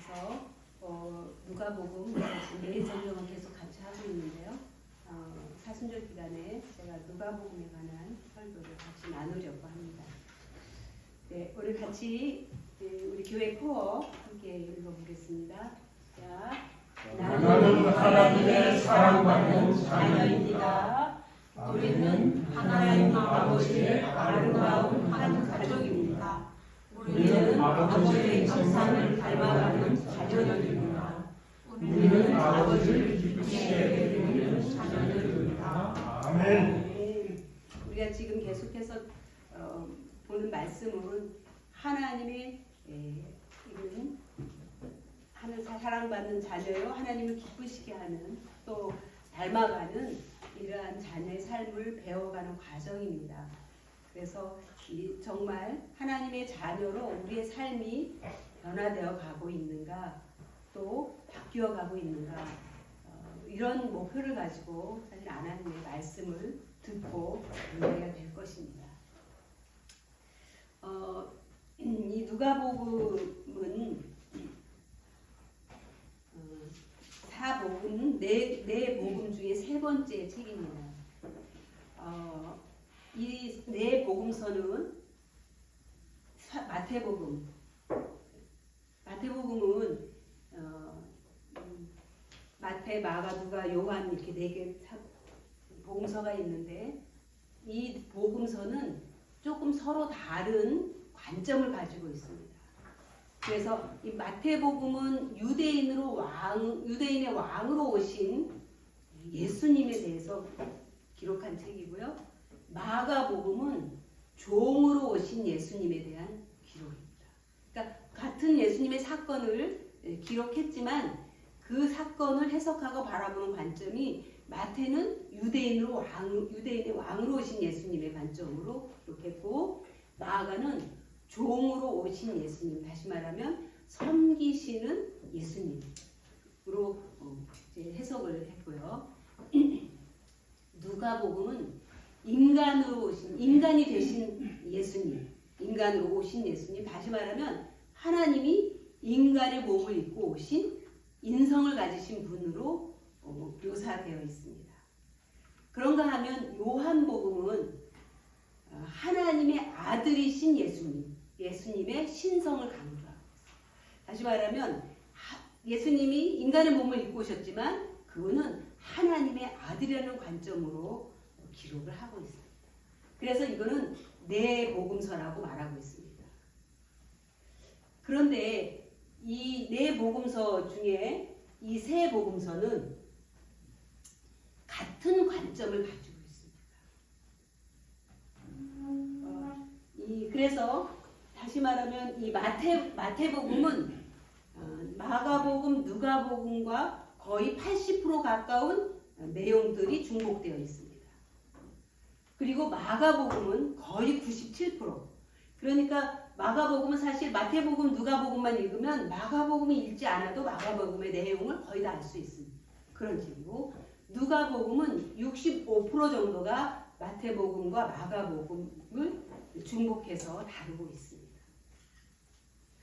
그래서 누가복음 매일 성경을 계속 같이 하고 있는데요. 사순절 기간에 제가 누가복음에 관한 설교를 같이 나누려고 합니다. 네, 우리 같이 우리 교회 코어 함께 읽어보겠습니다. 자, 나는 하나님의 사랑받는 자녀입니다. 우리는 하나님 아버지의 아름다운 한 가족입니다. 우리는 아버지의 형상을 닮아가는 자녀들입니다. 우리는 아버지를 기쁘시게 드리는 자녀들입니다. 아멘. 우리가 지금 계속해서 보는 말씀은 하나님의 이런 하늘 사랑받는 자녀요, 하나님을 기쁘시게 하는 또 닮아가는 이러한 자녀의 삶을 배워가는 과정입니다. 그래서 정말 하나님의 자녀로 우리의 삶이 변화되어 가고 있는가, 또 바뀌어 가고 있는가, 이런 목표를 가지고 사실 하나님의 말씀을 듣고 이해가 될 것입니다. 이 누가복음은 사복음 네 복음 중에 세 번째 책입니다. 이 네 복음서는 마태복음은 마태, 마가, 누가, 요한 이렇게 네 개 복음서가 있는데 이 복음서는 조금 서로 다른 관점을 가지고 있습니다. 그래서 이 마태복음은 유대인의 왕으로 오신 예수님에 대해서 기록한 책이고요. 마가복음은 종으로 오신 예수님에 대한 기록입니다. 그러니까 같은 예수님의 사건을 기록했지만 그 사건을 해석하고 바라보는 관점이 마태는 유대인의 왕으로 오신 예수님의 관점으로 기록했고, 마가는 종으로 오신 예수님, 다시 말하면 섬기시는 예수님으로 해석을 했고요. 누가복음은 인간이 되신 예수님, 인간으로 오신 예수님, 다시 말하면 하나님이 인간의 몸을 입고 오신 인성을 가지신 분으로 묘사되어 있습니다. 그런가 하면 요한복음은 하나님의 아들이신 예수님의 신성을 강조하고 있습니다. 다시 말하면 예수님이 인간의 몸을 입고 오셨지만 그분은 하나님의 아들이라는 관점으로 기록을 하고 있습니다. 그래서 이거는 네 복음서라고 말하고 있습니다. 그런데 이 네 복음서 중에 이 세 복음서는 같은 관점을 가지고 있습니다. 그래서 다시 말하면 이 마태복음은 마가복음, 누가복음과 거의 80% 가까운 내용들이 중복되어 있습니다. 그리고 마가복음은 거의 97%. 그러니까 마가복음은 사실 마태복음, 누가복음만 읽으면 마가복음을 읽지 않아도 마가복음의 내용을 거의 다 알 수 있습니다. 그런 책이고, 누가복음은 65% 정도가 마태복음과 마가복음을 중복해서 다루고 있습니다.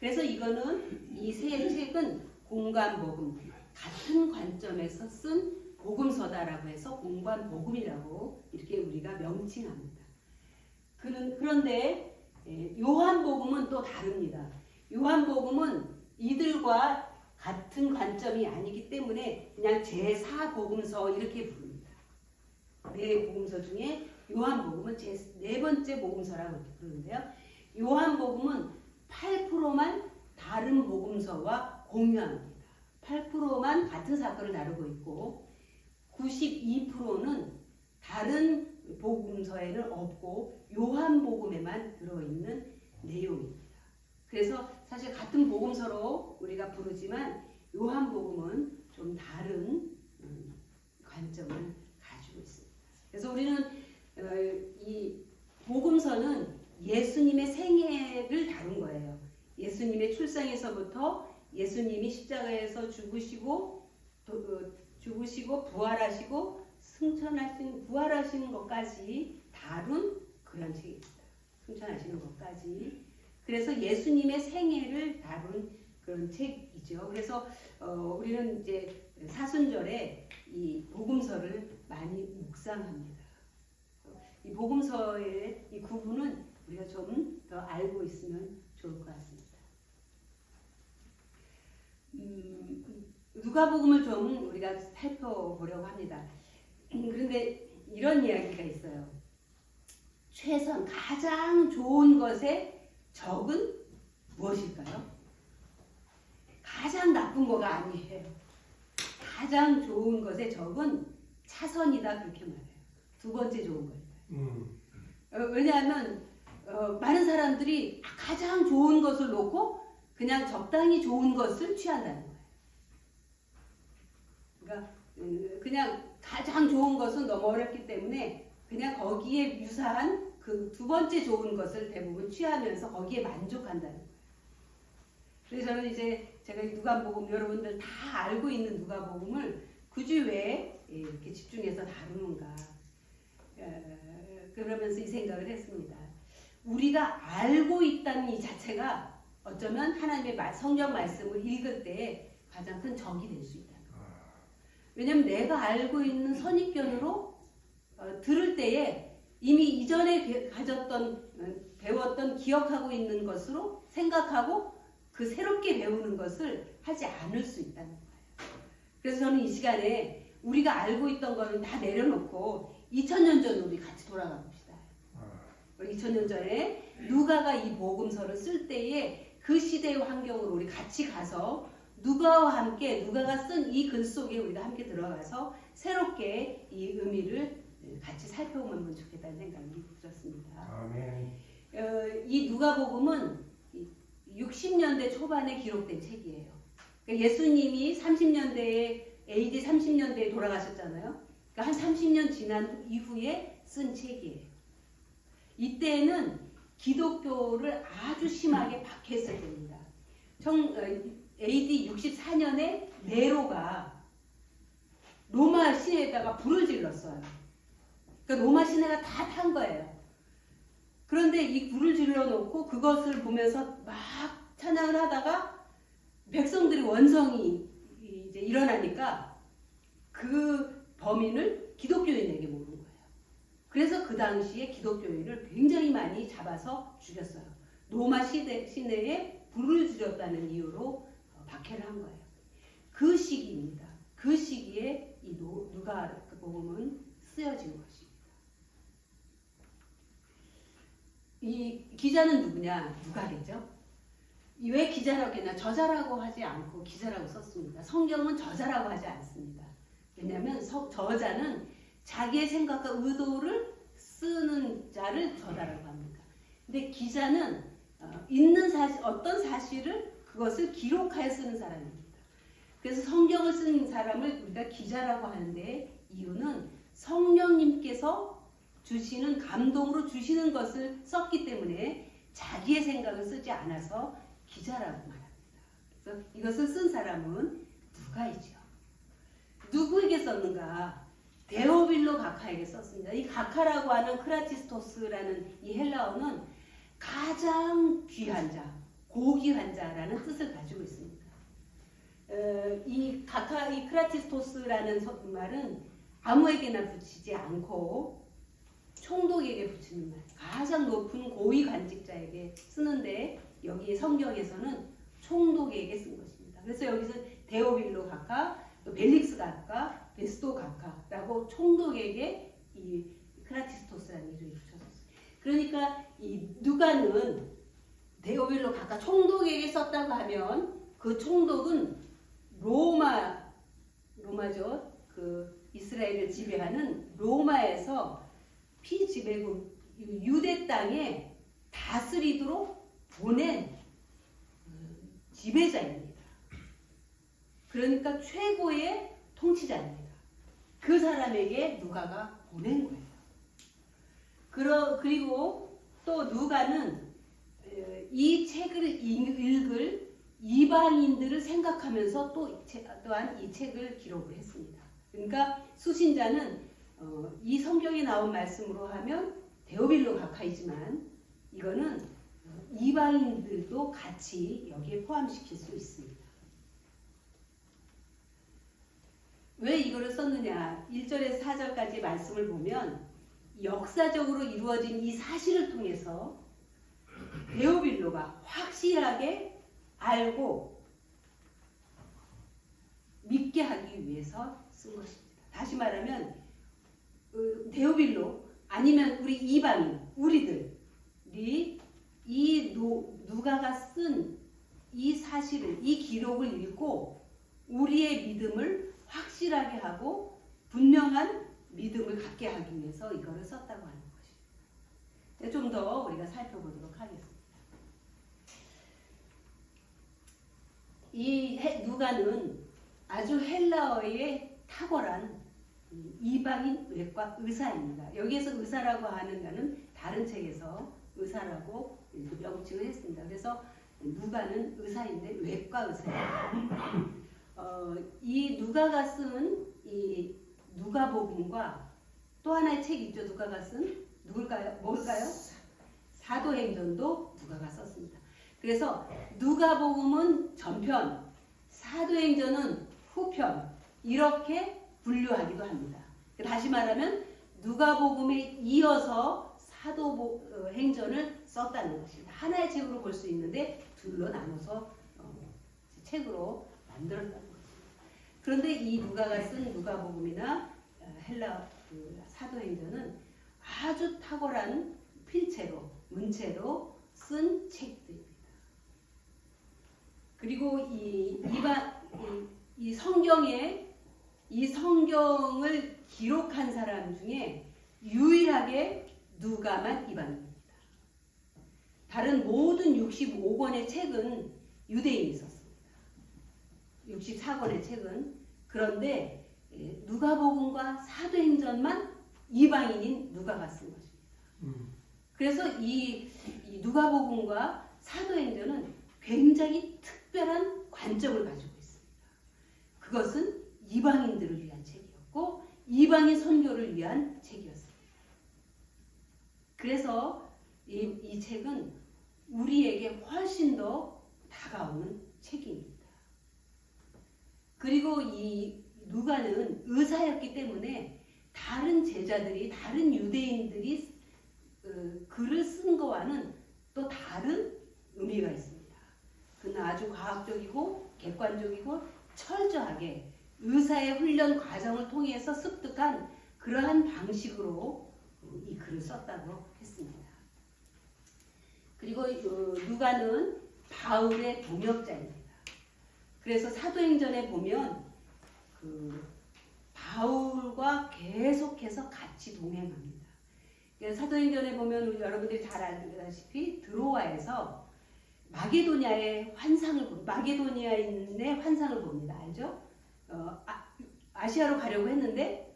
그래서 이거는 이 세 책은 공관복음, 같은 관점에서 쓴 복음서다라고 해서 공관복음이라고 이렇게 우리가 명칭합니다. 그런데 요한복음은 또 다릅니다. 요한복음은 이들과 같은 관점이 아니기 때문에 그냥 제4복음서 이렇게 부릅니다. 네 복음서 중에 요한복음은 네 번째 복음서라고 부르는데요. 요한복음은 8%만 다른 복음서와 공유합니다. 8%만 같은 사건을 다루고 있고 92%는 다른 복음서에는 없고 요한복음에만 들어있는 내용입니다. 그래서 사실 같은 복음서로 우리가 부르지만 요한복음은 좀 다른 관점을 가지고 있습니다. 그래서 우리는 이 복음서는 예수님의 생애를 다룬 거예요. 예수님의 출생에서부터 예수님이 십자가에서 죽으시고 부활하시고 부활하시는 것까지 다룬 그런 책입니다. 승천하시는 것까지. 그래서 예수님의 생애를 다룬 그런 책이죠. 그래서 우리는 이제 사순절에 이 복음서를 많이 묵상합니다. 이 복음서의 이 구분은 우리가 좀 더 알고 있으면 좋을 것 같습니다. 누가복음을 좀 우리가 살펴보려고 합니다. 그런데 이런 이야기가 있어요. 최선, 가장 좋은 것의 적은 무엇일까요? 가장 나쁜 거가 아니에요. 가장 좋은 것의 적은 차선이다, 그렇게 말해요. 두 번째 좋은 거예요. 왜냐하면 많은 사람들이 가장 좋은 것을 놓고 그냥 적당히 좋은 것을 취한다는 거예요. 그러니까 그냥 가장 좋은 것은 너무 어렵기 때문에 그냥 거기에 유사한 그 두 번째 좋은 것을 대부분 취하면서 거기에 만족한다는 거예요. 그래서 저는 이제 제가 누가복음 여러분들 다 알고 있는 누가복음을 굳이 왜 이렇게 집중해서 다루는가, 그러면서 이 생각을 했습니다. 우리가 알고 있다는 이 자체가 어쩌면 하나님의 성경 말씀을 읽을 때 가장 큰 적이 될 수 있다. 왜냐하면 내가 알고 있는 선입견으로 들을 때에 이미 이전에 배웠던 기억하고 있는 것으로 생각하고 그 새롭게 배우는 것을 하지 않을 수 있다는 거예요. 그래서 저는 이 시간에 우리가 알고 있던 거는 다 내려놓고 2000년 전으로 우리 같이 돌아가 봅시다. 우리 2000년 전에 누가가 이 복음서를 쓸 때에 그 시대의 환경으로 우리 같이 가서 누가와 함께 누가가 쓴 이 글 속에 우리가 함께 들어가서 새롭게 이 의미를 같이 살펴보면 좋겠다는 생각이 들었습니다. 아멘. 이 누가복음은 60년대 초반에 기록된 책이에요. 그러니까 예수님이 30년대에 AD 30년대에 돌아가셨잖아요. 그러니까 한 30년 지난 이후에 쓴 책이에요. 이때는 기독교를 아주 심하게 박해했을 때입니다. AD 64년에 네로가 로마 시내에다가 불을 질렀어요. 그러니까 로마 시내가 다 탄 거예요. 그런데 이 불을 질러놓고 그것을 보면서 막 찬양을 하다가 백성들이 원성이 이제 일어나니까 그 범인을 기독교인에게 모는 거예요. 그래서 그 당시에 기독교인을 굉장히 많이 잡아서 죽였어요. 로마 시내에 불을 지렸다는 이유로 박해를 한 거예요. 그 시기입니다. 그 시기에 이 누가복음은 쓰여진 것입니다. 이 기자는 누구냐? 누가겠죠? 왜 기자라고 했나? 저자라고 하지 않고 기자라고 썼습니다. 성경은 저자라고 하지 않습니다. 왜냐하면 저자는 자기의 생각과 의도를 쓰는 자를 저자라고 합니다. 근데 기자는 있는 사실, 어떤 사실을 그것을 기록하여 쓰는 사람입니다. 그래서 성경을 쓰는 사람을 우리가 기자라고 하는데 이유는 성령님께서 주시는 감동으로 주시는 것을 썼기 때문에 자기의 생각을 쓰지 않아서 기자라고 말합니다. 그래서 이것을 쓴 사람은 누가이죠. 누구에게 썼는가? 데오빌로 가카에게 썼습니다. 이 가카라고 하는 크라티스토스라는 이 헬라어는 가장 귀한 자, 고귀한 자라는 뜻을 가지고 있습니다. 이 가카, 이 크라티스토스라는 말은 아무에게나 붙이지 않고 총독에게 붙이는 말, 가장 높은 고위 관직자에게 쓰는데 여기 성경에서는 총독에게 쓴 것입니다. 그래서 여기서 데오빌로 가카, 또 벨릭스 가카, 베스도 가카라고 총독에게 이 크라티스토스라는 이름을 붙여줬어요. 그러니까 이 누가는 데오빌로 가카 총독에게 썼다고 하면 그 총독은 로마죠. 그 이스라엘을 지배하는 로마에서 피지배국 유대 땅에 다스리도록 보낸 지배자입니다. 그러니까 최고의 통치자입니다. 그 사람에게 누가가 보낸 거예요. 그리고 또 누가는 이 책을 읽을 이방인들을 생각하면서 또한 이 책을 기록을 했습니다. 그러니까 수신자는 이 성경에 나온 말씀으로 하면 데오빌로 가카이지만 이거는 이방인들도 같이 여기에 포함시킬 수 있습니다. 왜 이거를 썼느냐? 1절에서 4절까지 말씀을 보면 역사적으로 이루어진 이 사실을 통해서 데오빌로가 확실하게 알고 믿게 하기 위해서 쓴 것입니다. 다시 말하면 데오빌로 아니면 우리 이방인, 우리들이 이 누가가 쓴 이 사실을, 이 기록을 읽고 우리의 믿음을 확실하게 하고 분명한 믿음을 갖게 하기 위해서 이거를 썼다고 하는 것입니다. 좀 더 우리가 살펴보도록 하겠습니다. 이 누가는 아주 헬라어의 탁월한 이방인 외과 의사입니다. 여기에서 의사라고 하는 것은 다른 책에서 의사라고 명칭을 했습니다. 그래서 누가는 의사인데 외과 의사입니다. 이 누가가 쓴 이 누가복음과 또 하나의 책이 있죠. 누가가 쓴 누굴까요? 뭘까요? 사도행전도 누가가 썼습니다. 그래서 누가복음은 전편, 사도행전은 후편 이렇게 분류하기도 합니다. 다시 말하면 누가복음에 이어서 사도행전을 썼다는 것입니다. 하나의 책으로 볼 수 있는데 둘로 나눠서 책으로 만들었다는 것입니다. 그런데 이 누가가 쓴 누가복음이나 헬라 사도행전은 아주 탁월한 필체로, 문체로 쓴 책들입니다. 그리고 이 성경을 기록한 사람 중에 유일하게 누가만 이방인입니다. 다른 모든 65권의 책은 유대인이 썼습니다. 64권의 책은. 그런데 누가복음과 사도행전만 이방인인 누가가 쓴 것입니다. 그래서 이 누가복음과 사도행전은 굉장히 특별한 관점을 가지고 있습니다. 그것은 이방인들을 위한 책이었고 이방인 선교를 위한 책이었습니다. 그래서 이 책은 우리에게 훨씬 더 다가오는 책입니다. 그리고 이 누가는 의사였기 때문에 다른 제자들이, 다른 유대인들이 글을 쓴 거와는 또 다른 의미가 있습니다. 그는 아주 과학적이고 객관적이고 철저하게 의사의 훈련 과정을 통해서 습득한 그러한 방식으로 이 글을 썼다고 했습니다. 그리고 누가는 바울의 동역자입니다. 그래서 사도행전에 보면 바울과 계속해서 같이 동행합니다. 사도행전에 보면 여러분들이 잘 알다시피 드로아에서 마게도니아인의 환상을 봅니다. 알죠? 아시아로 가려고 했는데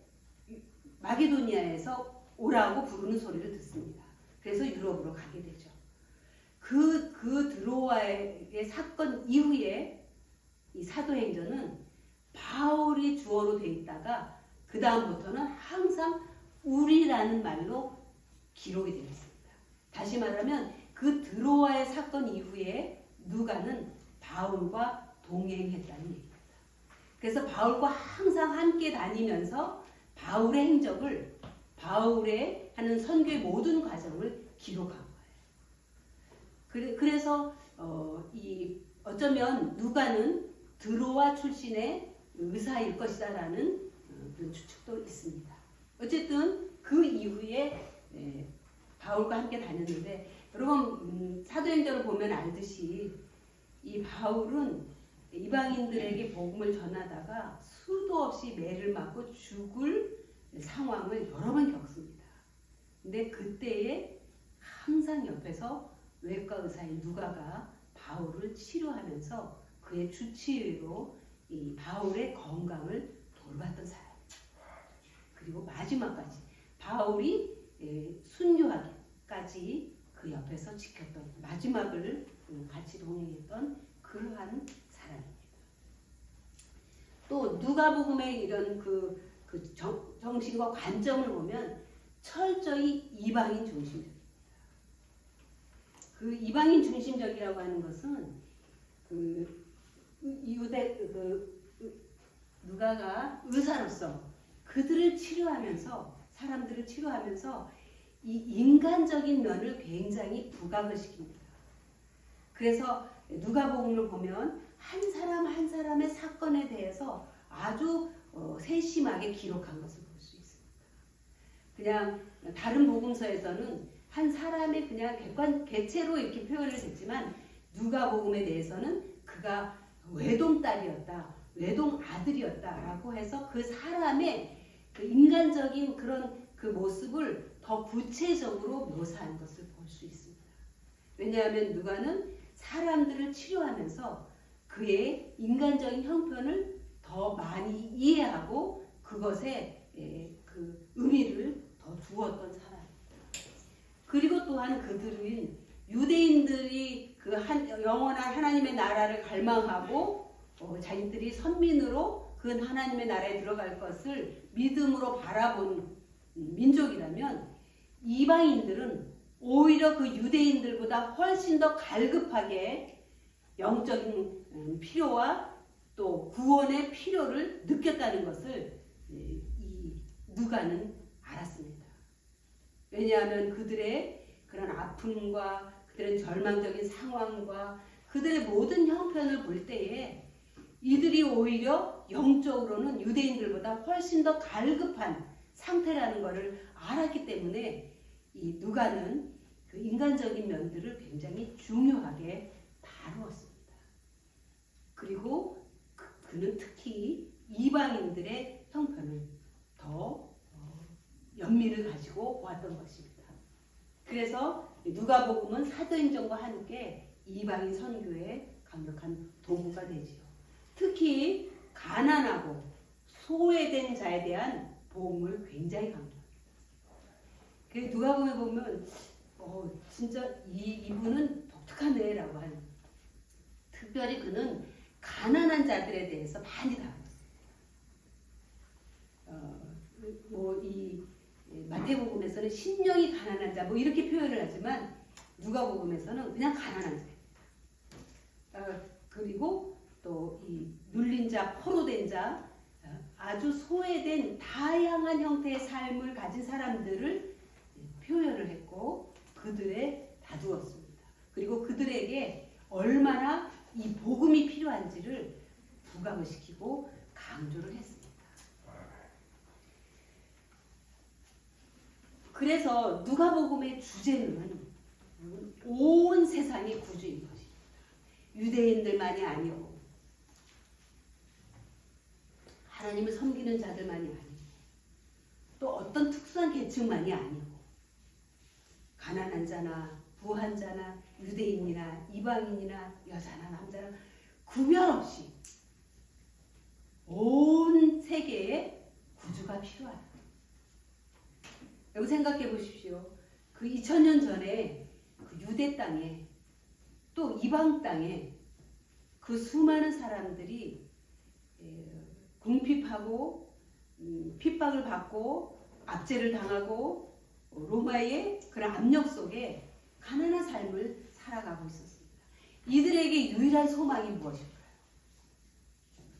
마게도니아에서 오라고 부르는 소리를 듣습니다. 그래서 유럽으로 가게 되죠. 그 드로아의 사건 이후에 이 사도행전은 바울이 주어로 되어 있다가 그 다음부터는 항상 우리라는 말로 기록이 되어 있습니다. 다시 말하면 그 드로아의 사건 이후에 누가는 바울과 동행했다는 얘기입니다. 그래서 바울과 항상 함께 다니면서 바울의 행적을, 바울의 하는 선교의 모든 과정을 기록한 거예요. 그래서 어쩌면 누가는 드로아 출신의 의사일 것이다라는 그런 추측도 있습니다. 어쨌든 그 이후에 바울과 함께 다녔는데 여러분 사도행전을 보면 알듯이 이 바울은 이방인들에게 복음을 전하다가 수도 없이 매를 맞고 죽을 상황을 여러 번 겪습니다. 근데 그때에 항상 옆에서 외과 의사인 누가가 바울을 치료하면서 그의 주치의로 이 바울의 건강을 돌봤던 사람입니다. 그리고 마지막까지 바울이 순교하기까지 그 옆에서 지켰던, 마지막을 같이 동행했던 그러한 사람입니다. 또 누가복음의 이런 그 정신과 관점을 보면 철저히 이방인 중심입니다. 그 이방인 중심적이라고 하는 것은 그 유대 누가가 의사로서 그들을 치료하면서 사람들을 치료하면서 이 인간적인 면을 굉장히 부각을 시킵니다. 그래서 누가복음을 보면 한 사람 한 사람의 사건에 대해서 아주 세심하게 기록한 것을 볼 수 있습니다. 그냥 다른 복음서에서는 한 사람의 그냥 개체로 이렇게 표현을 했지만 누가복음에 대해서는 그가 외동딸이었다, 외동아들이었다라고 해서 그 사람의 그 인간적인 그런 그 모습을 더 구체적으로 묘사한 것을 볼 수 있습니다. 왜냐하면 누가는 사람들을 치료하면서 그의 인간적인 형편을 더 많이 이해하고 그것에 그 의미를 더 두었던 사람입니다. 그리고 또한 그들은 유대인들이 그 영원한 하나님의 나라를 갈망하고 자기들이 선민으로 그 하나님의 나라에 들어갈 것을 믿음으로 바라본 민족이라면 이방인들은 오히려 그 유대인들보다 훨씬 더 갈급하게 영적인 필요와 또 구원의 필요를 느꼈다는 것을 이 누가는 알았습니다. 왜냐하면 그들의 그런 아픔과 그들의 절망적인 상황과 그들의 모든 형편을 볼 때에 이들이 오히려 영적으로는 유대인들보다 훨씬 더 갈급한 상태라는 것을 알았기 때문에 이 누가는 그 인간적인 면들을 굉장히 중요하게 다루었습니다. 그리고 그는 특히 이방인들의 형편을 더 연민을 가지고 보았던 것입니다. 그래서 누가복음은 사도행전과 함께 이방인 선교에 강력한 도구가 되지요. 특히 가난하고 소외된 자에 대한 복음을 굉장히 강조합니다. 그 누가복음에 보면 진짜 이분은 독특하네라고 하는. 특별히 그는 가난한 자들에 대해서 많이 다뤘어요. 이 마태복음에서는 심령이 가난한 자 이렇게 표현을 하지만 누가복음에서는 그냥 가난한 자. 그리고 또 이 눌린 자, 포로된 자, 아주 소외된 다양한 형태의 삶을 가진 사람들을 표현을 했고 그들에 다루었습니다. 그리고 그들에게 얼마나 이 복음이 필요한지를 부각을 시키고 강조를 했습니다. 그래서 누가복음의 주제는 온 세상의 구주인 것입니다. 유대인들만이 아니고 하나님을 섬기는 자들만이 아니고 또 어떤 특수한 계층만이 아니고 가난한 자나 부한 자나 유대인이나 이방인이나 여자나 남자나 구별 없이 온 세계에 구주가 필요하다. 여기 생각해 보십시오. 그 2000년 전에 그 유대 땅에 또 이방 땅에 그 수많은 사람들이 궁핍하고 핍박을 받고 압제를 당하고 로마의 그런 압력 속에 가난한 삶을 살아가고 있었습니다. 이들에게 유일한 소망이 무엇일까요?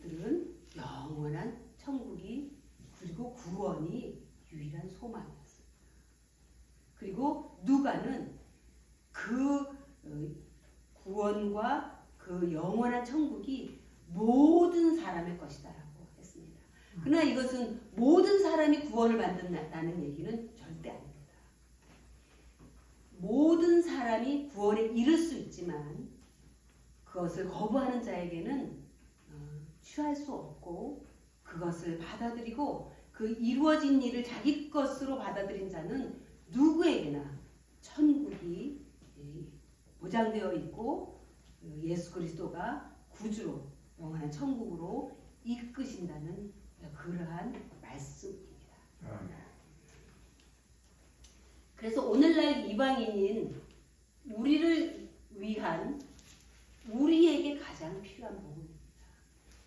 그들은 영원한 천국이 그리고 구원이 유일한 소망이었습니다. 그리고 누가는 그 구원과 그 영원한 천국이 모든 사람의 것이다라고 했습니다. 그러나 이것은 모든 사람이 구원을 받는다는 얘기는 절대 아닙니다. 모든 사람이 구원에 이를 수 있지만 그것을 거부하는 자에게는 취할 수 없고 그것을 받아들이고 그 이루어진 일을 자기 것으로 받아들인 자는 누구에게나 천국이 보장되어 있고 예수 그리스도가 구주로 영원한 천국으로 이끄신다는 그러한 말씀입니다. 그래서 오늘날 이방인인 우리를 위한 우리에게 가장 필요한 복음입니다.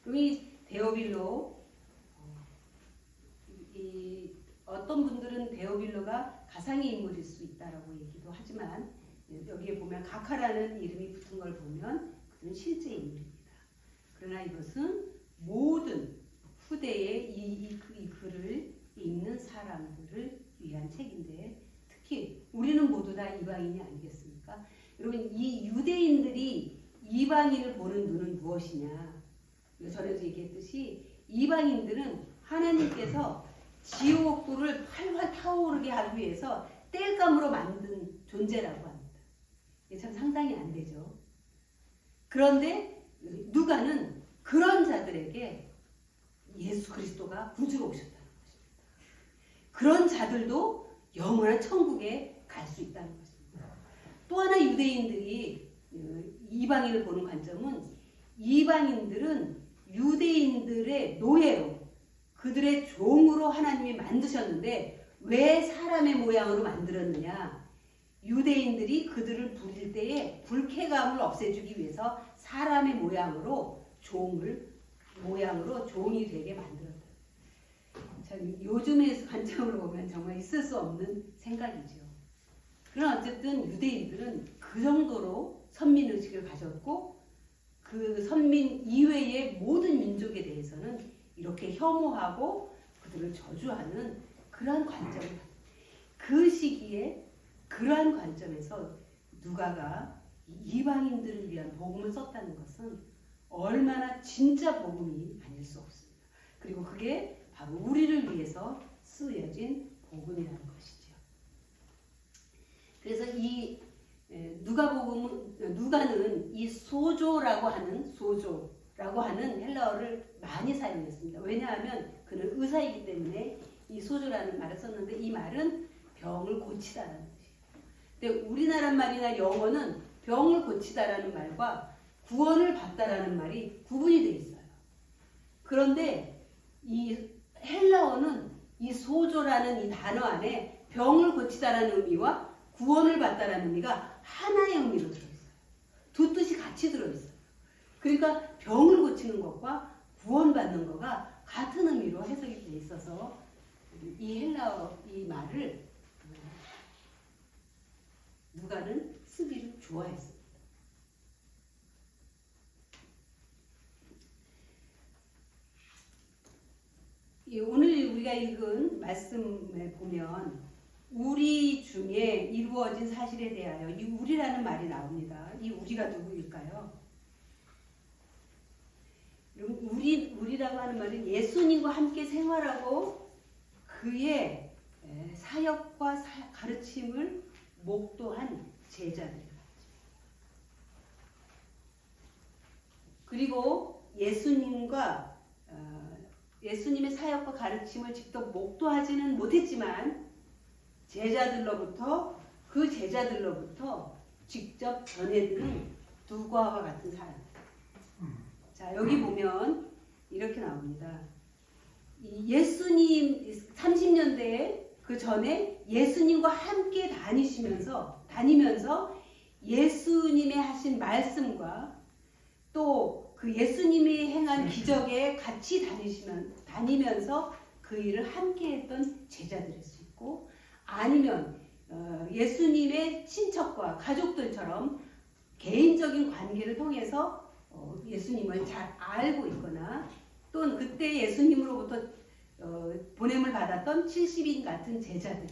여기 데오빌로 어떤 분들은 데오빌로가 가상의 인물일 수 있다라고 얘기도 하지만 여기에 보면 각하라는 이름이 붙은 걸 보면 그는 실제 인물입니다. 그러나 이것은 모든 후대에 이 글을 읽는 사람들을 위한 책인데 특히 우리는 모두 다 이방인이 아니겠습니까? 여러분 이 유대인들이 이방인을 보는 눈은 무엇이냐? 전에도 얘기했듯이 이방인들은 하나님께서 지옥불을 활활 타오르게 하기 위해서 땔감으로 만든 존재라고 합니다. 이게 참 상상이 안 되죠. 그런데 누가는 그런 자들에게 예수 그리스도가 구주로 오셨다는 것입니다. 그런 자들도 영원한 천국에 갈 수 있다는 것입니다. 또 하나 유대인들이 이방인을 보는 관점은 이방인들은 유대인들의 노예로 그들의 종으로 하나님이 만드셨는데 왜 사람의 모양으로 만들었느냐? 유대인들이 그들을 부릴 때에 불쾌감을 없애주기 위해서 사람의 모양으로 종이 되게 만들었다. 참 요즘의 관점으로 보면 정말 있을 수 없는 생각이죠. 그러나 어쨌든 유대인들은 그 정도로 선민의식을 가졌고 그 선민 이외의 모든 민족에 대해서는 이렇게 혐오하고 그들을 저주하는 그러한 관점을 그 시기에 그러한 관점에서 누가가 이방인들을 위한 복음을 썼다는 것은 얼마나 진짜 복음이 아닐 수 없습니다. 그리고 그게 바로 우리를 위해서 쓰여진 복음이라는 것이죠. 그래서 이 누가는 이 소조라고 하는 헬라어를 많이 사용했습니다. 왜냐하면 그는 의사이기 때문에 이 소조라는 말을 썼는데 이 말은 병을 고치다라는 뜻이에요. 근데 우리나라 말이나 영어는 병을 고치다라는 말과 구원을 받다라는 말이 구분이 되어 있어요. 그런데 이 헬라어는 이 소조라는 이 단어 안에 병을 고치다라는 의미와 구원을 받다라는 의미가 하나의 의미로 들어있어요. 두 뜻이 같이 들어있어요. 그러니까 병을 고치는 것과 구원받는 것과 같은 의미로 해석이 되어 있어서 이 헬라어 이 말을 누가는 쓰기를 좋아했습니다. 오늘 우리가 읽은 말씀에 보면 우리 중에 이루어진 사실에 대하여 이 우리라는 말이 나옵니다. 이 우리가 누구일까요? 우리라고 하는 말은 예수님과 함께 생활하고 그의 사역과 가르침을 목도한 제자들. 그리고 예수님의 사역과 가르침을 직접 목도하지는 못했지만 그 제자들로부터 직접 전해들은 누가와 같은 사람들. 자, 여기 보면 이렇게 나옵니다. 예수님 30년대에 그 전에 예수님과 함께 다니면서 예수님의 하신 말씀과 또 그 예수님이 행한 기적에 같이 다니면서 그 일을 함께 했던 제자들일 수 있고 아니면 예수님의 친척과 가족들처럼 개인적인 관계를 통해서 예수님을 잘 알고 있거나 또는 그때 예수님으로부터 보냄을 받았던 70인 같은 제자들,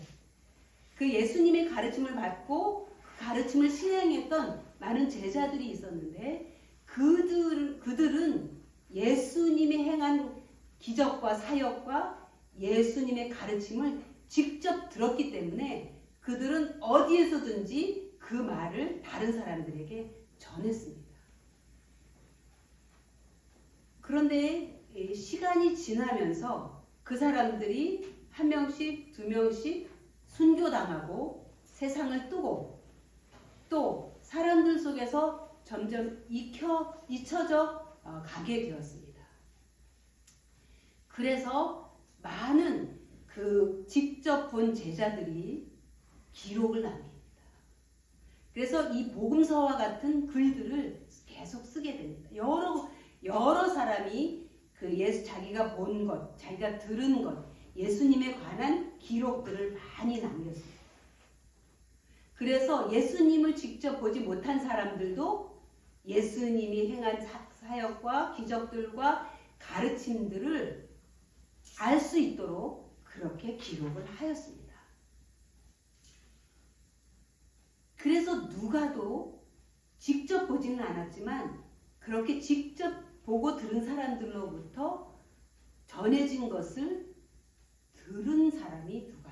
그 예수님의 가르침을 받고 그 가르침을 실행했던 많은 제자들이 있었는데 그들은 예수님이 행한 기적과 사역과 예수님의 가르침을 직접 들었기 때문에 그들은 어디에서든지 그 말을 다른 사람들에게 전했습니다. 그런데 시간이 지나면서 그 사람들이 한 명씩 두 명씩 순교당하고 세상을 뜨고 또 사람들 속에서 점점 잊혀져 가게 되었습니다. 그래서 많은 그 직접 본 제자들이 기록을 남깁니다. 그래서 이 복음서와 같은 글들을 계속 쓰게 됩니다. 여러 사람이 자기가 본 것, 자기가 들은 것, 예수님에 관한 기록들을 많이 남겼습니다. 그래서 예수님을 직접 보지 못한 사람들도 예수님이 행한 사역과 기적들과 가르침들을 알 수 있도록 그렇게 기록을 하였습니다. 그래서 누가도 직접 보지는 않았지만 그렇게 직접 보고 들은 사람들로부터 전해진 것을 들은 사람이 누가입니다.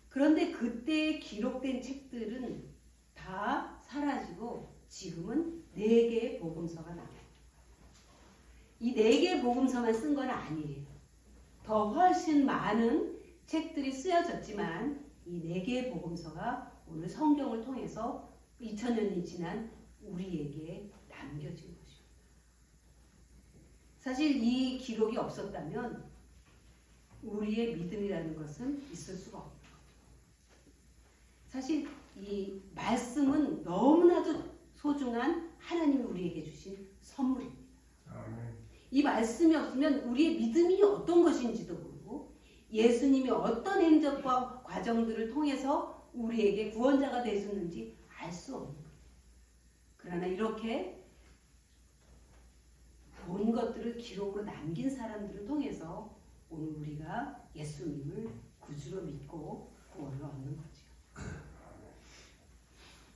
그런데 그때 기록된 책들은 다 사라지고 지금은 4개의 복음서가 남아요. 이 4개의 복음서만 쓴 건 아니에요. 더 훨씬 많은 책들이 쓰여졌지만 이 4개의 복음서가 오늘 성경을 통해서 2000년이 지난 우리에게 남겨진 것입니다. 사실 이 기록이 없었다면 우리의 믿음이라는 것은 있을 수가 없어요. 사실 이 말씀은 너무나도 소중한 하나님이 우리에게 주신 선물입니다. 이 말씀이 없으면 우리의 믿음이 어떤 것인지도 모르고 예수님이 어떤 행적과 과정들을 통해서 우리에게 구원자가 되셨는지 알 수 없는 거예요. 그러나 이렇게 본 것들을 기록으로 남긴 사람들을 통해서 오늘 우리가 예수님을 구주로 믿고 구원을 얻는 거죠.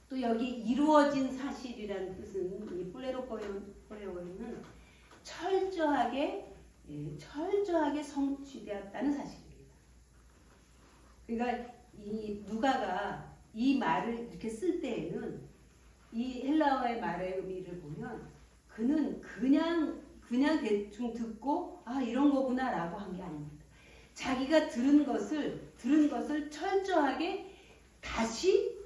또 여기 이루어진 사실이라는 뜻은 이 플레로포레오는 철저하게 성취되었다는 사실입니다. 그러니까 이 누가가 이 말을 이렇게 쓸 때에는 이 헬라어의 말의 의미를 보면 그는 그냥 대충 듣고 아 이런 거구나라고 한 게 아닙니다. 자기가 들은 것을 철저하게 다시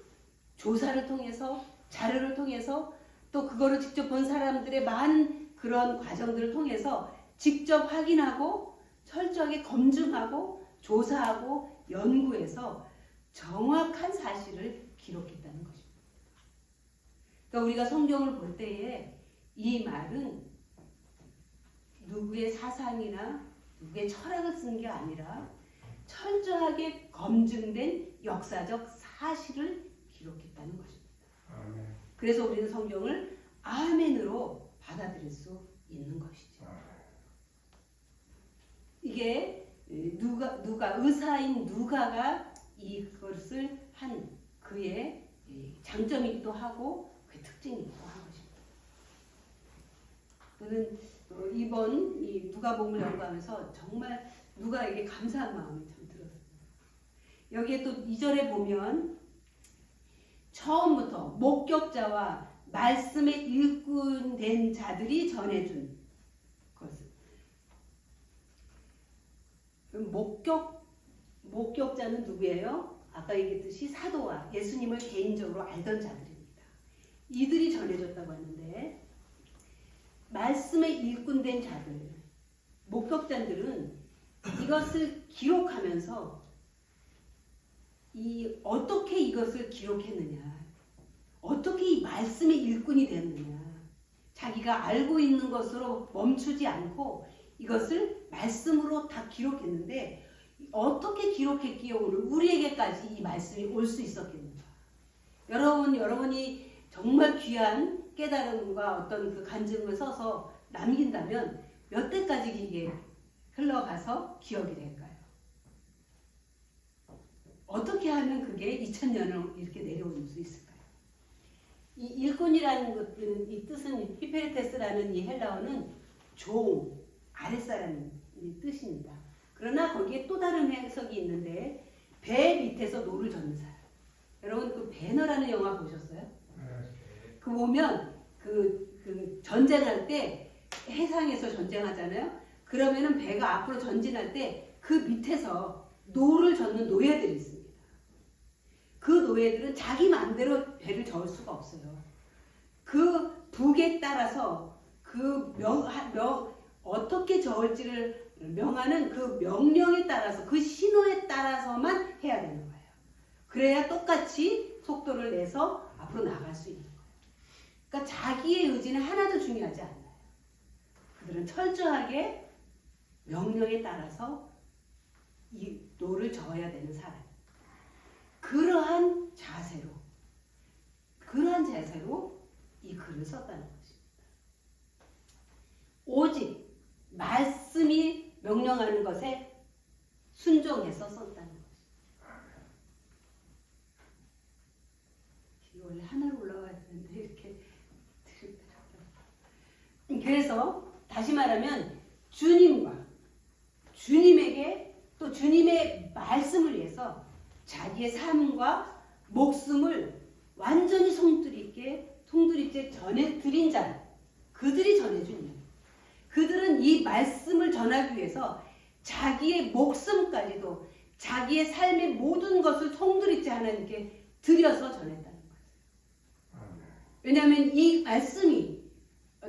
조사를 통해서 자료를 통해서 또 그거를 직접 본 사람들의 많은 그런 과정들을 통해서 직접 확인하고 철저하게 검증하고 조사하고 연구해서 정확한 사실을 기록했다는 것입니다. 그러니까 우리가 성경을 볼 때에 이 말은 누구의 사상이나 누구의 철학을 쓴 게 아니라 철저하게 검증된 역사적 사실을 기록했다는 것입니다. 그래서 우리는 성경을 아멘으로 받아들일 수 있는 것이죠. 이게 누가 의사인 누가가 이것을 한 그의 장점이기도 하고 그의 특징이기도 한 것입니다. 저는 이번 이 누가복음을 연구하면서 정말 누가에게 감사한 마음이 참 들었어요. 여기에 또 2절에 보면 처음부터 목격자와 말씀에 일꾼된 자들이 전해준 것을. 목격자는 누구예요? 아까 얘기했듯이 사도와 예수님을 개인적으로 알던 자들입니다. 이들이 전해줬다고 하는데 말씀에 일꾼된 자들, 목격자들은 이것을 기록하면서 어떻게 이것을 기록했느냐, 어떻게 이 말씀의 일꾼이 됐느냐, 자기가 알고 있는 것으로 멈추지 않고 이것을 말씀으로 다 기록했는데 어떻게 기록했기에 오늘 우리에게까지 이 말씀이 올 수 있었겠는가. 여러분이 정말 귀한 깨달음과 어떤 그 간증을 써서 남긴다면 몇 대까지 이게 흘러가서 기억이 될까요? 어떻게 하면 그게 2000년을 이렇게 내려올 수 있을까요? 이 일꾼이라는 것은 이 뜻은 히페르테스라는 이 헬라어는 종, 아랫사람의 뜻입니다. 그러나 거기에 또 다른 해석이 있는데 배 밑에서 노를 젓는 사람. 여러분 그 배너라는 영화 보셨어요? 그 보면 그 전쟁할 때 해상에서 전쟁하잖아요. 그러면은 배가 앞으로 전진할 때 그 밑에서 노를 젓는 노예들이 있습니다. 그 노예들은 자기 마음대로 배를 저을 수가 없어요. 그 북에 따라서 어떻게 저을지를 명하는 그 명령에 따라서 그 신호에 따라서만 해야 되는 거예요. 그래야 똑같이 속도를 내서 앞으로 나갈 수 있는 거예요. 그러니까 자기의 의지는 하나도 중요하지 않아요. 그들은 철저하게 명령에 따라서 이 노를 저어야 되는 사람. 그 그러한 자세로 이 글을 썼다는 것입니다. 오직 말씀이 명령하는 것에 순종해서 썼다는 것입니다. 원래 하나로 올라가야 되는데 이렇게 그래서 다시 말하면 주님에게 또 주님의 말씀을 위해서 자기의 삶과 목숨을 완전히 송두리째 전해드린 자, 그들이 전해준 이야기. 그들은 이 말씀을 전하기 위해서 자기의 목숨까지도 자기의 삶의 모든 것을 송두리째 하나님께 드려서 전했다는 거예요. 왜냐하면 이 말씀이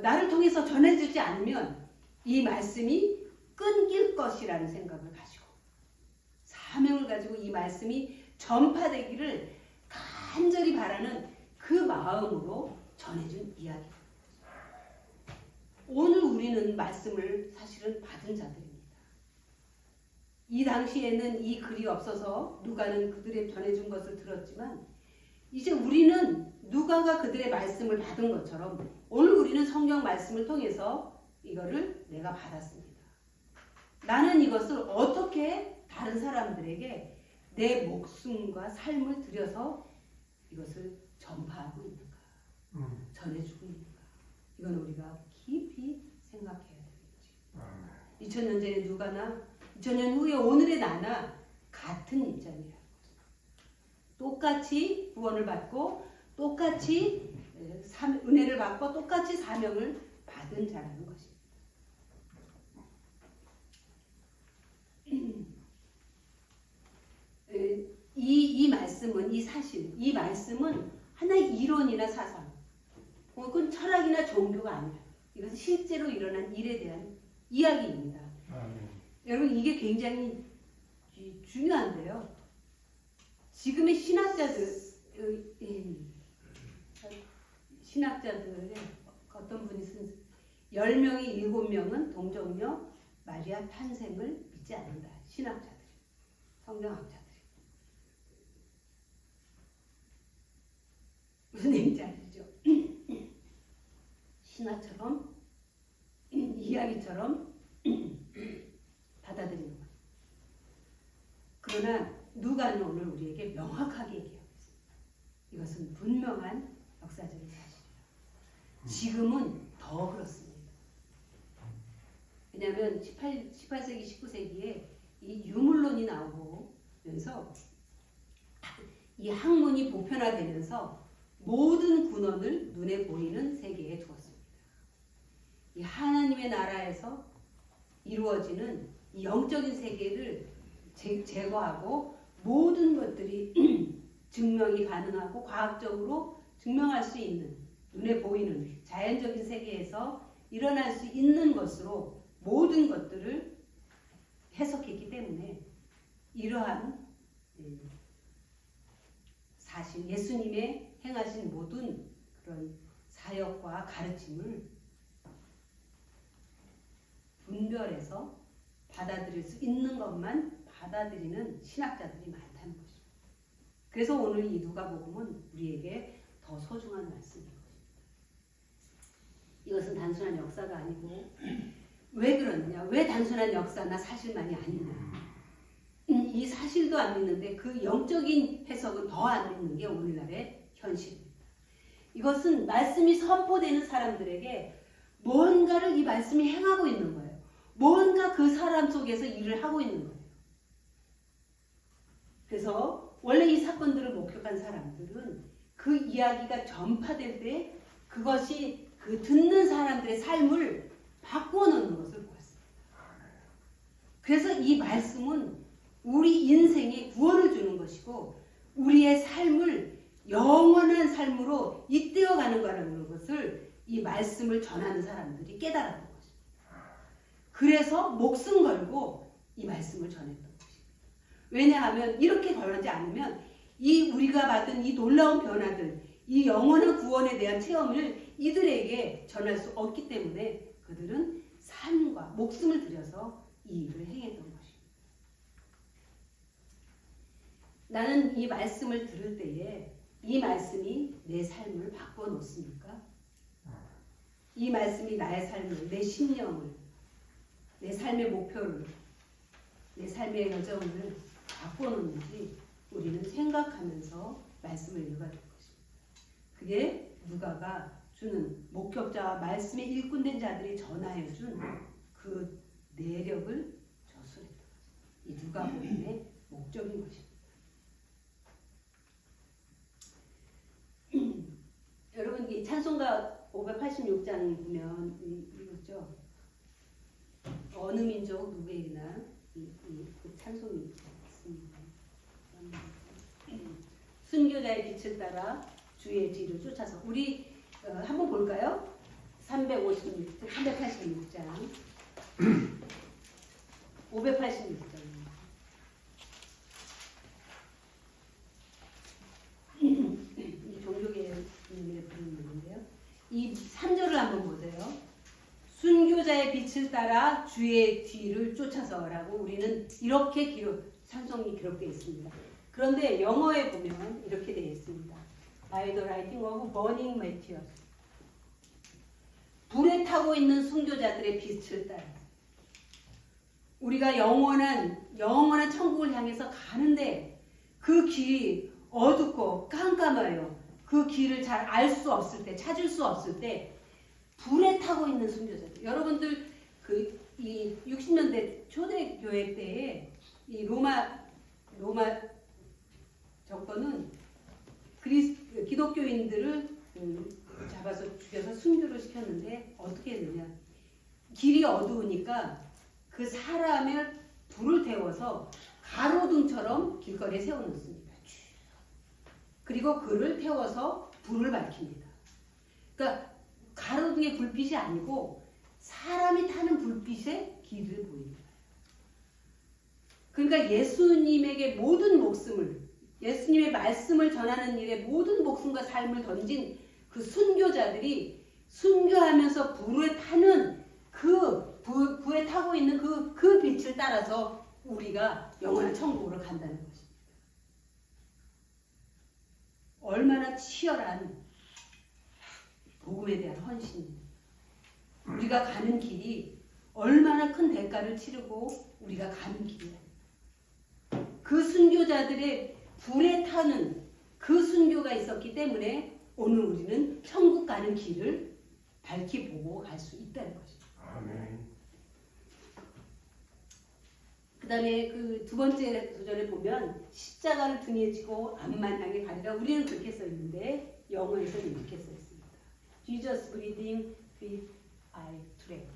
나를 통해서 전해지지 않으면 이 말씀이 끊길 것이라는 생각을 가지고 사명을 가지고 이 말씀이 전파되기를 간절히 바라는 그 마음으로 전해준 이야기입니다. 오늘 우리는 말씀을 사실은 받은 자들입니다. 이 당시에는 이 글이 없어서 누가는 그들의 전해준 것을 들었지만 이제 우리는 누가가 그들의 말씀을 받은 것처럼 오늘 우리는 성경 말씀을 통해서 이거를 내가 받았습니다. 나는 이것을 어떻게 다른 사람들에게 내 목숨과 삶을 들여서 이것을 전파하고 있는가, 전해주고 있는가. 이건 우리가 깊이 생각해야 되겠지. 2000년 전에 누가나 2000년 후에 오늘의 나나 같은 입장이라는 거죠. 똑같이 구원을 받고 똑같이 은혜를 받고 똑같이 사명을 받은 자라는 것입니다. 이 말씀은 이 사실, 이 말씀은 하나의 이론이나 사상 혹은 철학이나 종교가 아니라 이것은 실제로 일어난 일에 대한 이야기입니다. 여러분 이게 굉장히 중요한데요. 지금의 신학자들의 어떤 분이 쓴 10명의 7명은 동정녀 마리아 탄생을 믿지 않는다. 신학자들이, 성경학자들이. 무슨 얘기인지 아시죠? 신화처럼 이야기처럼 받아들이는 거예요. 그러나 누가는 오늘 우리에게 명확하게 얘기하고 있습니다. 이것은 분명한 역사적인 사실이에요. 지금은 더 그렇습니다. 왜냐하면 18세기, 19세기에 이 유물론이 나오면서 이 학문이 보편화되면서 모든 군원을 눈에 보이는 세계에 두었습니다. 이 하나님의 나라에서 이루어지는 이 영적인 세계를 제거하고 모든 것들이 증명이 가능하고 과학적으로 증명할 수 있는 눈에 보이는 자연적인 세계에서 일어날 수 있는 것으로 모든 것들을 해석했기 때문에 이러한 사실 예수님의 행하신 모든 그런 사역과 가르침을 분별해서 받아들일 수 있는 것만 받아들이는 신학자들이 많다는 것입니다. 그래서 오늘 이 누가복음은 우리에게 더 소중한 말씀인 것입니다. 이것은 단순한 역사가 아니고 왜 그러느냐? 왜 단순한 역사나 사실만이 아니냐? 이 사실도 안 믿는데 그 영적인 해석은 더 안 믿는 게 오늘날의 현실입니다. 이것은 말씀이 선포되는 사람들에게 뭔가를 이 말씀이 행하고 있는 거예요. 뭔가 그 사람 속에서 일을 하고 있는 거예요. 그래서 원래 이 사건들을 목격한 사람들은 그 이야기가 전파될 때 그것이 그 듣는 사람들의 삶을 바꾸어 놓는 것을 보았습니다. 그래서 이 말씀은 우리 인생에 구원을 주는 것이고 우리의 삶을 영원한 삶으로 이끌어가는 거라는 것을 이 말씀을 전하는 사람들이 깨달았던 것입니다. 그래서 목숨 걸고 이 말씀을 전했던 것입니다. 왜냐하면 이렇게 걸지 않으면 이 우리가 받은 이 놀라운 변화들, 이 영원한 구원에 대한 체험을 이들에게 전할 수 없기 때문에 그들은 삶과 목숨을 들여서 이 일을 행했던 것입니다. 나는 이 말씀을 들을 때에 이 말씀이 내 삶을 바꿔놓습니까? 이 말씀이 나의 삶을, 내 신념을, 내 삶의 목표를, 내 삶의 여정을 바꿔놓는지 우리는 생각하면서 말씀을 읽어야 될 것입니다. 그게 누가가 주는 목격자와 말씀의 일꾼된 자들이 전하여 준 그 내력을 저술했던 거죠. 이 누가복음의 목적인 것입니다. 여러분 이 찬송가 586장 보면 이거죠. 어느 민족 누구에게나 그 찬송이 있습니다. 순교자의 빛을 따라 주의 뒤를 쫓아서 우리 한번 볼까요? 386장 586장입니다. 이 종교계의 부르는데요. 이 3절을 한번 보세요. 순교자의 빛을 따라 주의 뒤를 쫓아서라고 우리는 이렇게 찬송이 기록되어 있습니다. 그런데 영어에 보면 이렇게 되어 있습니다. By the lighting of burning martyrs. 불에 타고 있는 순교자들의 빛을 따라 우리가 영원한 천국을 향해서 가는데 그 길이 어둡고 깜깜해요. 그 길을 잘 알 수 없을 때, 찾을 수 없을 때 불에 타고 있는 순교자들. 여러분들 이 60년대 초대교회 때에 이 로마 정권은 기독교인들을 잡아서 죽여서 순교를 시켰는데 어떻게 했느냐? 길이 어두우니까 그 사람을 불을 태워서 가로등처럼 길거리에 세워놓습니다. 그리고 그를 태워서 불을 밝힙니다. 그러니까 가로등의 불빛이 아니고 사람이 타는 불빛에 길을 보입니다. 그러니까 예수님에게 모든 목숨을, 예수님의 말씀을 전하는 일에 모든 목숨과 삶을 던진 그 순교자들이 순교하면서 불에 타는 불에 타고 있는 그 빛을 따라서 우리가 영원한 천국으로 간다는 것입니다. 얼마나 치열한 복음에 대한 헌신입니다. 우리가 가는 길이 얼마나 큰 대가를 치르고 우리가 가는 길이야. 그 순교자들의 불에 타는 그 순교가 있었기 때문에 오늘 우리는 천국 가는 길을 밝히 보고 갈 수 있다는 것입니다. 아멘. 그 다음에 그 두 번째 구절에 보면 십자가를 등에 지고 암만 향해 가리라. 우리는 그렇게 써있는데 영어에서는 이렇게 써있습니다. Jesus breathing with I tread.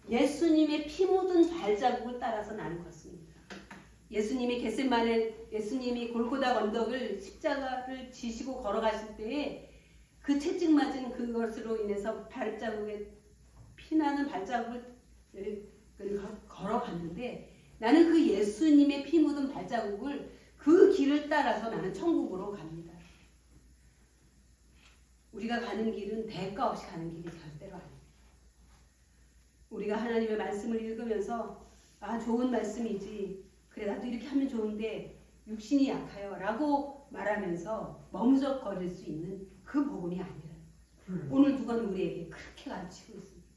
예수님의 피 묻은 발자국을 따라서 나는 걷습니다. 예수님이 골고다 언덕을 십자가를 지시고 걸어가실 때에 그 채찍 맞은 그것으로 인해서 발자국에 피나는 발자국을 걸어갔는데 나는 그 예수님의 피 묻은 발자국을 그 길을 따라서 나는 천국으로 갑니다. 우리가 가는 길은 대가 없이 가는 길이 절대로 아닙니다. 우리가 하나님의 말씀을 읽으면서 좋은 말씀이지, 그래 나도 이렇게 하면 좋은데 육신이 약하여 라고 말하면서 머무적거릴 수 있는 그 복음이 아니라 오늘 누가는 우리에게 그렇게 가르치고 있습니다.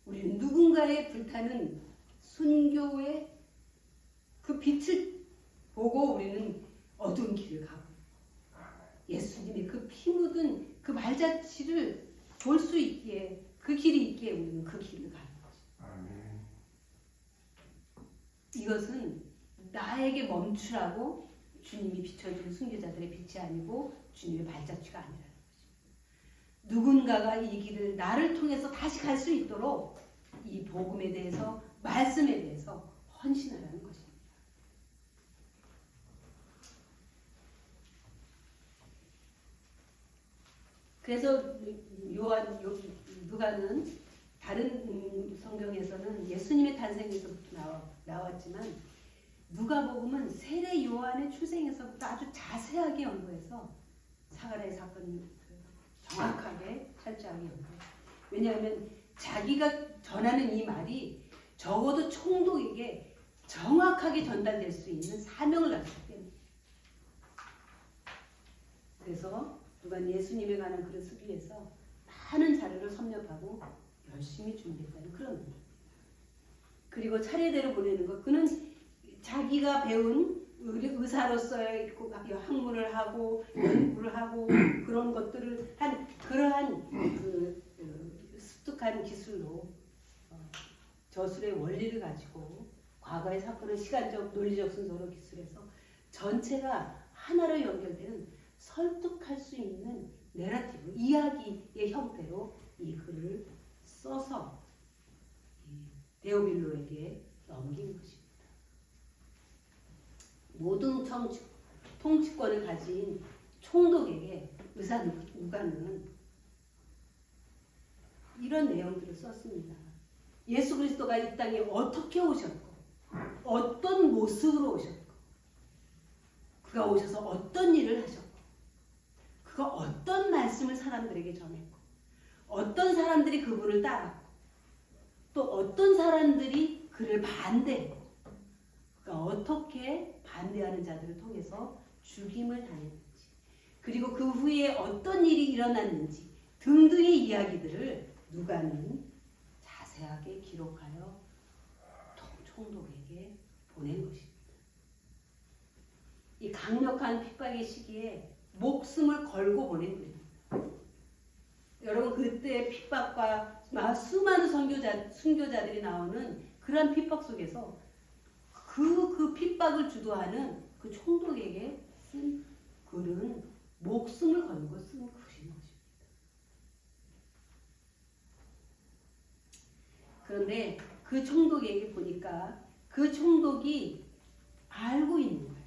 우리는 누군가의 불타는 순교의 그 빛을 보고 우리는 어두운 길을 가고 예수님의 그 피 묻은 그 발자취를 볼 수 있기에 그 길이 있기에 우리는 그 길을 가는 거죠. 아멘. 이것은 나에게 멈추라고 주님이 비춰준 순교자들의 빛이 아니고 주님의 발자취가 아니라는 거죠. 누군가가 이 길을 나를 통해서 다시 갈 수 있도록 이 복음에 대해서 말씀에 대해서 헌신하라는 것입니다. 그래서 누가는 다른 성경에서는 예수님의 탄생에서부터 나왔지만 누가복음은 세례 요한의 출생에서부터 아주 자세하게 연구해서 사가랴의 사건을 정확하게 철저하게 연구해요. 왜냐하면 자기가 전하는 이 말이 적어도 총독에게 정확하게 전달될 수 있는 사명을 가지고 있기 때문에. 그래서 누가 예수님에 관한 글을 쓰기 위해서 많은 자료를 섭렵하고 열심히 준비했다는 그런 의미. 그리고 차례대로 보내는 것. 그는 자기가 배운 의사로서의 학문을 하고 연구를 하고 그런 것들을 한 그러한 습득한 기술로 저술의 원리를 가지고 과거의 사건을 시간적 논리적 순서로 기술해서 전체가 하나로 연결되는 설득할 수 있는 내러티브, 이야기의 형태로 이 글을 써서 데오빌로에게 넘긴 것입니다. 모든 통치권을 가진 총독에게 의사 누가는 이런 내용들을 썼습니다. 예수 그리스도가 이 땅에 어떻게 오셨고 어떤 모습으로 오셨고 그가 오셔서 어떤 일을 하셨고 그가 어떤 말씀을 사람들에게 전했고 어떤 사람들이 그분을 따랐고 또 어떤 사람들이 그를 반대했고 그가 어떻게 반대하는 자들을 통해서 죽임을 당했는지 그리고 그 후에 어떤 일이 일어났는지 등등의 이야기들을 누가는 자세하게 기록하여 총독에게 보낸 것입니다. 이 강력한 핍박의 시기에 목숨을 걸고 보낸 겁니다. 여러분 그때 핍박과 수많은 순교자들이 나오는 그런 핍박 속에서 그 핍박을 주도하는 그 총독에게 쓴 글은 목숨을 걸고 쓴 글인 것입니다. 그런데 그 총독에게 보니까 그 총독이 알고 있는 거예요.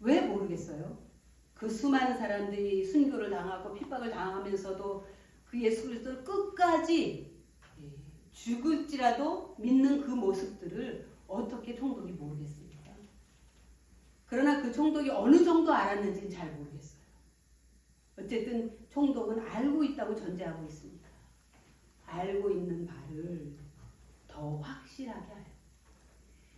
왜 모르겠어요? 그 수많은 사람들이 순교를 당하고 핍박을 당하면서도 그 예수 그리스도를 끝까지 죽을지라도 믿는 그 모습들을 어떻게 총독이 모르겠습니까? 그러나 그 총독이 어느 정도 알았는지는 잘 모르겠어요. 어쨌든 총독은 알고 있다고 전제하고 있습니다. 알고 있는 바를 더 확실하게 알아요.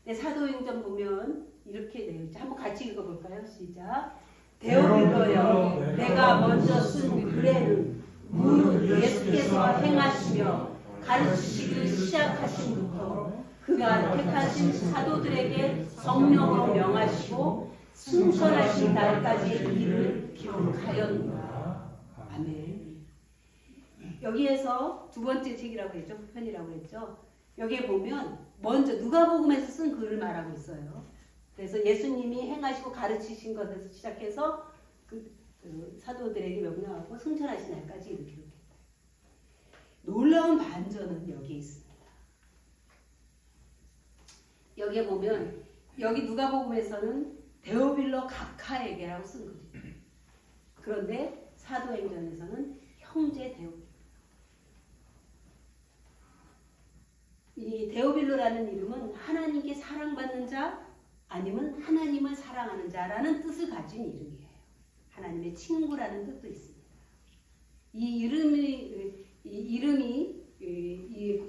네, 사도행전 보면 이렇게 되어 있죠. 한번 같이 읽어볼까요? 시작. 데오빌로여, 내가 먼저 쓴 글에는 무릇 예수께서 행하시며 가르치시기를 시작하신부터 그가 택하신 사도들에게 성령으로 명하시고 승천하신 날까지 일을 기록하였노라. 아멘. 여기에서 두 번째 책이라고 했죠. 편이라고 했죠. 여기에 보면 먼저 누가복음에서 쓴 글을 말하고 있어요. 그래서 예수님이 행하시고 가르치신 것에서 시작해서 그 사도들에게 명령하고 승천하신 날까지 이렇게 기록했다. 놀라운 반전은 여기에 있습니다. 여기에 보면 여기 누가복음에서는 데오빌로 각하에게라고 쓴 거죠. 그런데 사도행전에서는 형제 데오빌로. 이 데오빌로라는 이름은 하나님께 사랑받는 자 아니면 하나님을 사랑하는 자라는 뜻을 가진 이름이에요. 하나님의 친구라는 뜻도 있습니다. 이 이름이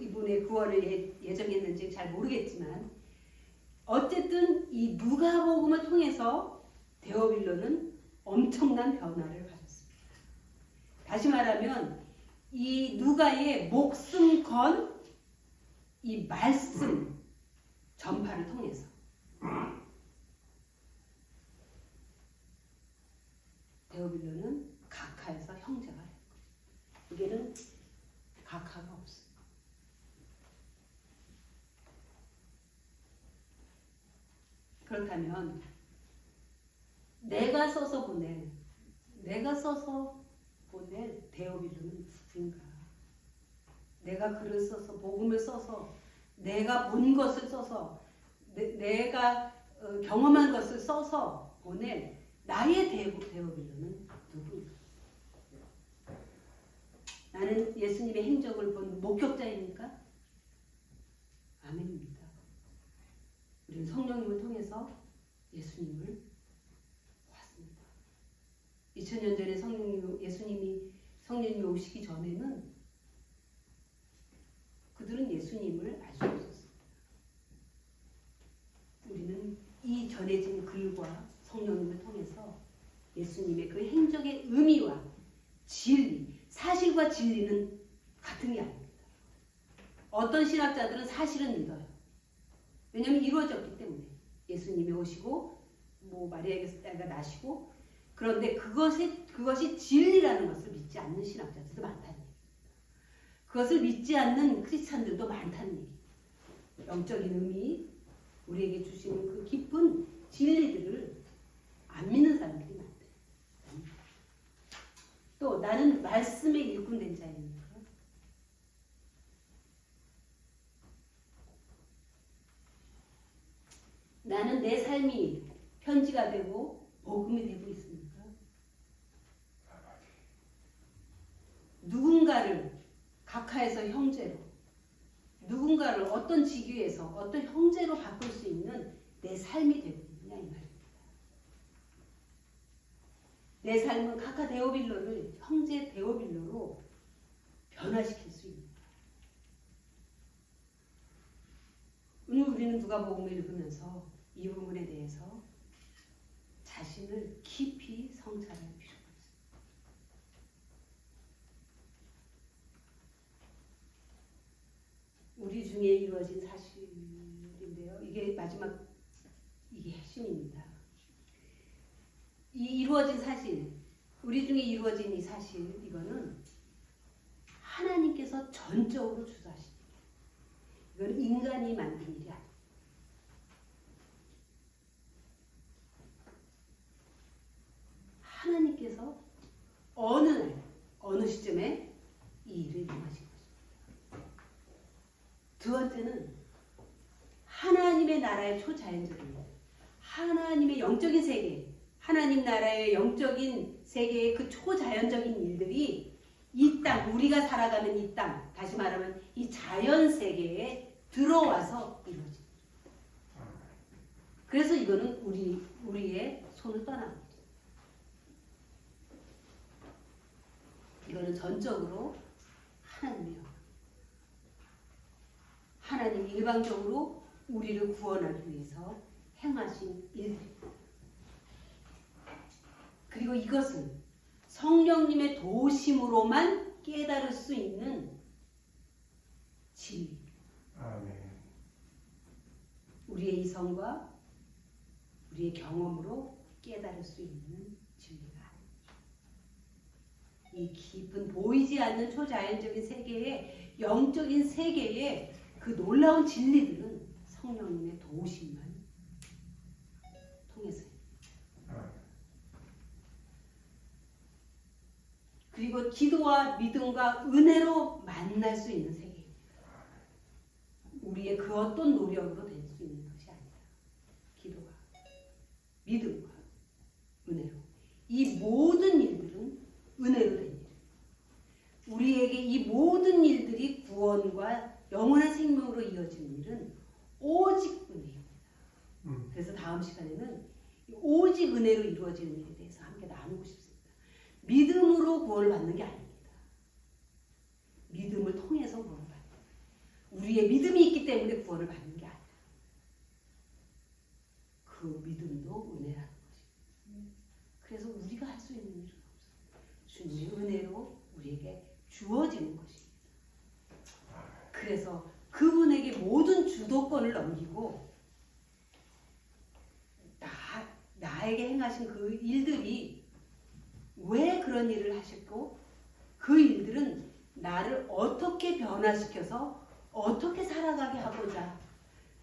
이분의 구원을 예정했는지 잘 모르겠지만 어쨌든 이 누가복음을 통해서 데오빌로는 엄청난 변화를 가졌습니다. 다시 말하면 이 누가의 목숨 건 이 말씀 전파를 통해서 데오빌로는 각하에서 형제가 됐고 여기는 각하가 없어요. 그렇다면 내가 써서 보낼 데오빌로는 누구인가? 내가 글을 써서 복음을 써서 내가 본 것을 써서 내가 경험한 것을 써서 보낼 나의 데오빌로는 누구인가? 나는 예수님의 행적을 본 목격자입니까? 아멘입니다. 우리는 성령님을 통해서 예수님을 봤습니다. 2000년 전에 성령님이 오시기 전에는 그들은 예수님을 알 수 없었습니다. 어떤 신학자들은 사실은 믿어요. 왜냐하면 이루어졌기 때문에 예수님이 오시고 뭐 마리아가 나시고 그런데 그것이 진리라는 것을 믿지 않는 신학자들도 많다는 얘기입니다. 그것을 믿지 않는 크리스찬들도 많다는 얘기입니다. 영적인 의미, 우리에게 주시는 그 깊은 진리들을 안 믿는 사람들이 많대요. 또 나는 말씀에 일꾼된 자입니다. 나는 내 삶이 편지가 되고 복음이 되고 있습니까? 누군가를 각하에서 형제로, 누군가를 어떤 직위에서 어떤 형제로 바꿀 수 있는 내 삶이 되고 있느냐 이 말입니다. 내 삶은 각하 데오빌로를 형제 데오빌로로 변화시킬 수 있는. 오늘 우리는 누가복음을 읽으면서 이 부분에 대해서 자신을 깊이 성찰할 필요가 있습니다. 우리 중에 이루어진 사실인데요. 이게 마지막, 이게 핵심입니다. 이 이루어진 사실, 우리 중에 이루어진 이 사실, 이거는 하나님께서 전적으로 주도하신 일이에요. 이건 인간이 만든 일이 아니에요. 하나님께서 어느 날, 어느 시점에 이 일을 이루어진 것입니다. 두 번째는 하나님의 나라의 초자연적인 것, 하나님의 영적인 세계, 하나님 나라의 영적인 세계의 그 초자연적인 일들이 이 땅, 우리가 살아가는 이 땅, 다시 말하면 이 자연 세계에 들어와서 이루어집니다. 그래서 이거는 우리의 손을 떠납니다. 이거는 전적으로 하나님의 영. 하나님이 일방적으로 우리를 구원하기 위해서 행하신 일들입니다. 그리고 이것은 성령님의 도우심으로만 깨달을 수 있는 진리. 아멘. 우리의 이성과 우리의 경험으로 깨달을 수 있는 진리가 아닙니다. 이 깊은 보이지 않는 초자연적인 세계의 영적인 세계의 그 놀라운 진리들은 성령님의 도우심만 통해서입니다. 그리고 기도와 믿음과 은혜로 만날 수 있는 세계입니다. 우리의 그 어떤 노력으로 될 수 있는 것이 아니라 기도와 믿음과 은혜로, 이 모든 일들은 은혜로 된 일. 우리에게 이 모든 일들이 구원과 영원한 생명으로 이어지는 일은 오직 은혜입니다. 그래서 다음 시간에는 오직 은혜로 이루어지는 일에 대해서 함께 나누고 싶습니다. 믿음으로 구원을 받는 게 아닙니다. 믿음을 통해서 구원을 받는 거예요. 우리의 믿음이 있기 때문에 구원을 받는 게 아니라 그 믿음도 은혜라는 것입니다. 그래서 우리가 할 수 있는 일은 없어요. 주님의 은혜로 우리에게 주어지는 것입니다. 그래서 그분에게 모든 주도권을 넘기고 나에게 행하신 그 일들이 왜 그런 일을 하셨고 그 일들은 나를 어떻게 변화시켜서 어떻게 살아가게 하고자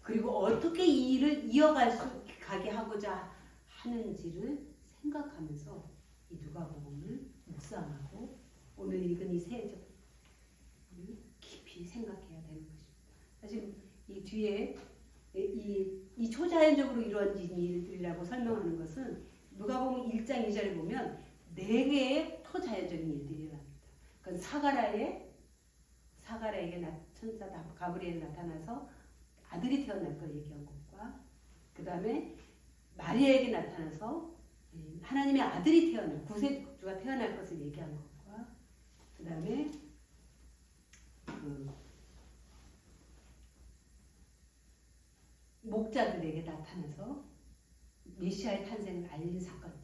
그리고 어떻게 이 일을 이어가게 하고자 하는지를 생각하면서 이 누가복음을 묵상하고 오늘 읽은 이 세 절을 깊이 생각해야 되는 것입니다. 사실 이 뒤에 이 초자연적으로 이루어진 일들이라고 설명하는 것은 누가복음 1장 2절에 보면 4개의 초자연적인 일들이 일어납니다. 그건 사가라에게 천사 가브리엘이 나타나서 아들이 태어날 걸 얘기한 것과 그 다음에 마리아에게 나타나서 하나님의 아들이 구세주가 태어날 것을 얘기한 것과 그 다음에 목자들에게 나타나서 메시아의 탄생을 알린 사건들,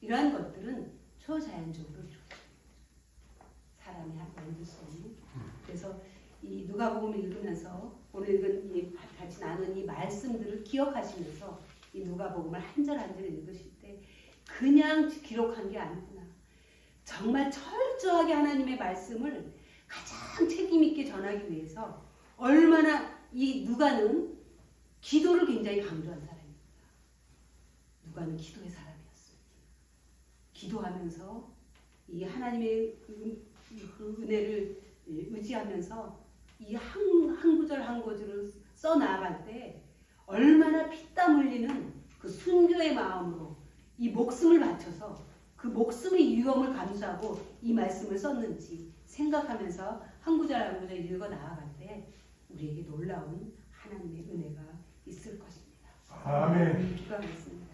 이러한 것들은 초자연적으로 이루어집니다. 사람이 만들 수 없는. 그래서 이 누가복음 읽으면서 오늘 읽은 이 같이 나눈 이 말씀들을 기억하시면서 이 누가복음을 한 절 한 절 읽으실 때 그냥 기록한 게 아니구나. 정말 철저하게 하나님의 말씀을 가장 책임 있게 전하기 위해서 얼마나 이 누가는 기도를 굉장히 강조한 사람입니다. 누가는 기도의 사람이었습니다. 기도하면서 이 하나님의 그 은혜를 의지하면서 이 한 구절 한 구절을 써 나아갈 때 얼마나 피땀 흘리는 그 순교의 마음으로 이 목숨을 바쳐서 그 목숨의 위험을 감수하고 이 말씀을 썼는지 생각하면서 한 구절 한 구절 읽어 나아갈 때 우리에게 놀라운 하나님의 은혜가 있을 것입니다. 아멘. 기도하겠습니다.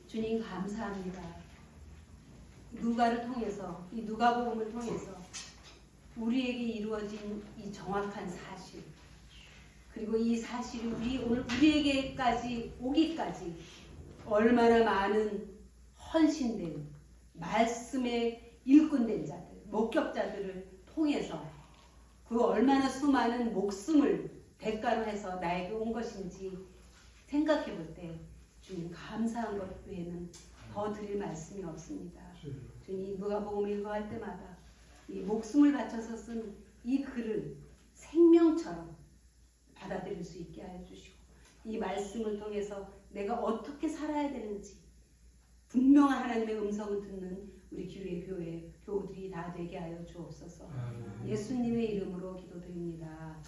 주님 감사합니다. 누가를 통해서 이 누가복음을 통해서 우리에게 이루어진 이 정확한 사실 그리고 이 사실이 오늘 우리에게까지 오기까지 얼마나 많은 헌신된 말씀의 일꾼된 자들 목격자들을 통해서 그 얼마나 수많은 목숨을 대가로 해서 나에게 온 것인지 생각해 볼 때 주님 감사한 것 외에는 더 드릴 말씀이 없습니다. 주님 누가복음 읽어할 때마다 이 목숨을 바쳐서 쓴 이 글을 생명처럼 받아들일 수 있게 하여 주시고 이 말씀을 통해서 내가 어떻게 살아야 되는지 분명한 하나님의 음성을 듣는 우리 교회 교우들이 다 되게 하여 주옵소서. 예수님의 이름으로 기도드립니다.